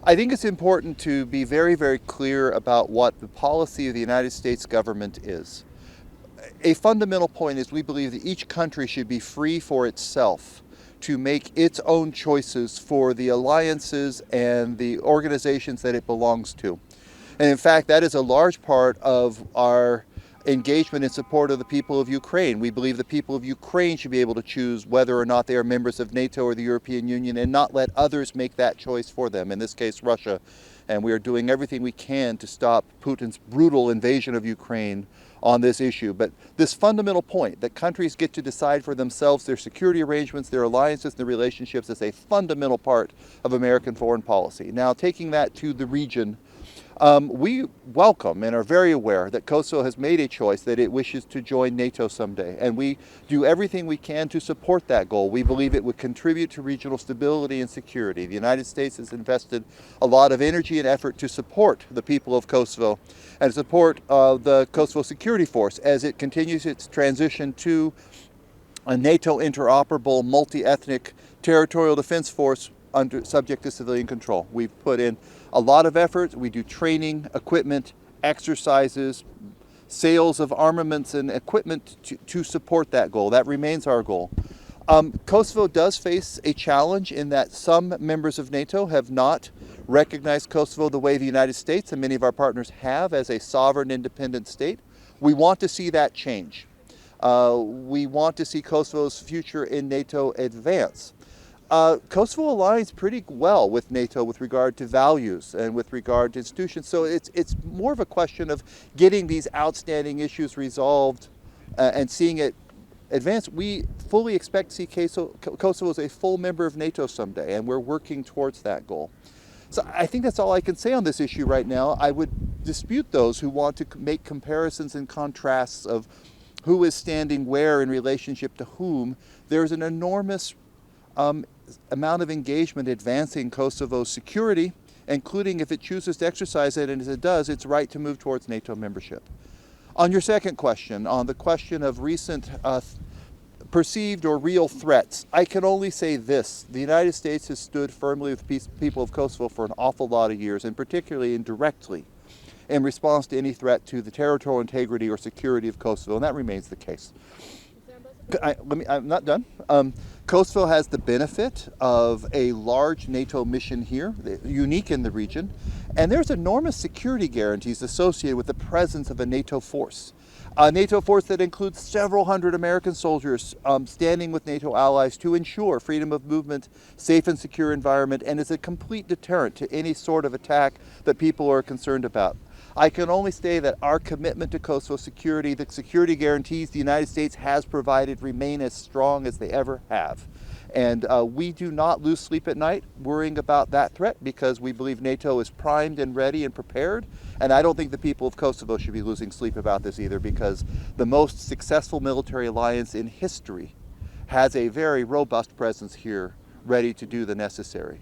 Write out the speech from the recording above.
I think it's important to be very, very clear about what the policy of the United States government is. A fundamental point is we believe that each country should be free for itself to make its own choices for the alliances and the organizations that it belongs to. And in fact, that is a large part of our engagement in support of the people of Ukraine. We believe the people of Ukraine should be able to choose whether or not they are members of NATO or the European Union and not let others make that choice for them, in this case Russia. And we are doing everything we can to stop Putin's brutal invasion of Ukraine on this issue. But this fundamental point that countries get to decide for themselves their security arrangements, their alliances, their relationships is a fundamental part of American foreign policy. Now, taking that to the region, we welcome and are very aware that Kosovo has made a choice that it wishes to join NATO someday, and we do everything we can to support that goal. We believe it would contribute to regional stability and security. The United States has invested a lot of energy and effort to support the people of Kosovo and support the Kosovo Security Force as it continues its transition to a NATO interoperable multi-ethnic territorial defense force subject to civilian control. We've put in a lot of effort. We do training, equipment, exercises, sales of armaments and equipment to support that goal. That remains our goal. Kosovo does face a challenge in that some members of NATO have not recognized Kosovo the way the United States and many of our partners have as a sovereign independent state. We want to see that change. We want to see Kosovo's future in NATO advance. Kosovo aligns pretty well with NATO with regard to values and with regard to institutions. So it's more of a question of getting these outstanding issues resolved and seeing it advance. We fully expect to see Kosovo as a full member of NATO someday, and we're working towards that goal. So I think that's all I can say on this issue right now. I would dispute those who want to make comparisons and contrasts of who is standing where in relationship to whom. There's an enormous amount of engagement advancing Kosovo's security, including if it chooses to exercise it, and as it does, its right to move towards NATO membership. On your second question, on the question of recent perceived or real threats, I can only say this. The United States has stood firmly with the people of Kosovo for an awful lot of years, and particularly indirectly in response to any threat to the territorial integrity or security of Kosovo, and that remains the case. I'm not done. Kosovo has the benefit of a large NATO mission here, unique in the region, and there's enormous security guarantees associated with the presence of a NATO force. A NATO force that includes several hundred American soldiers standing with NATO allies to ensure freedom of movement, safe and secure environment, and is a complete deterrent to any sort of attack that people are concerned about. I can only say that our commitment to Kosovo security, the security guarantees the United States has provided, remain as strong as they ever have. And we do not lose sleep at night worrying about that threat because we believe NATO is primed and ready and prepared. And I don't think the people of Kosovo should be losing sleep about this either, because the most successful military alliance in history has a very robust presence here ready to do the necessary.